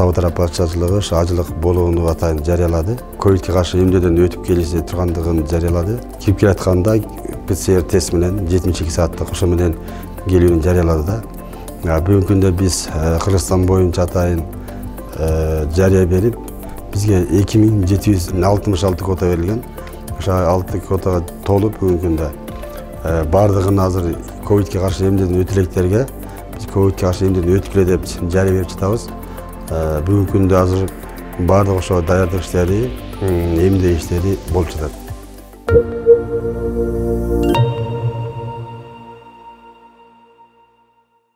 Сауд Араб патшалыгы ажылык болгондугу атайын жарыялады. Ковидке каршы эмдөөдөн өтүп келише тургандыгын жарыялады. Кирип келатканда ПЦР тест менен 72 сааттык ошо менен келүүнү жарыялады да. Бүгүнкү күндө биз Кыргызстан боюнча атайын жарыя берип, бизге 2766 квота берилген. Ошо 6 квотага толуп бүгүнкү күндө бардыгын азыр ковидке каршы эмдөөдөн өтүлектерге биз ковидке каршы эмдөөдөн өтүп эле деп жарыя берип жатабыз. Бүгүнкү күндө азыр бардык ошо даярдык иштери, эмдөө иштери болуп жатат.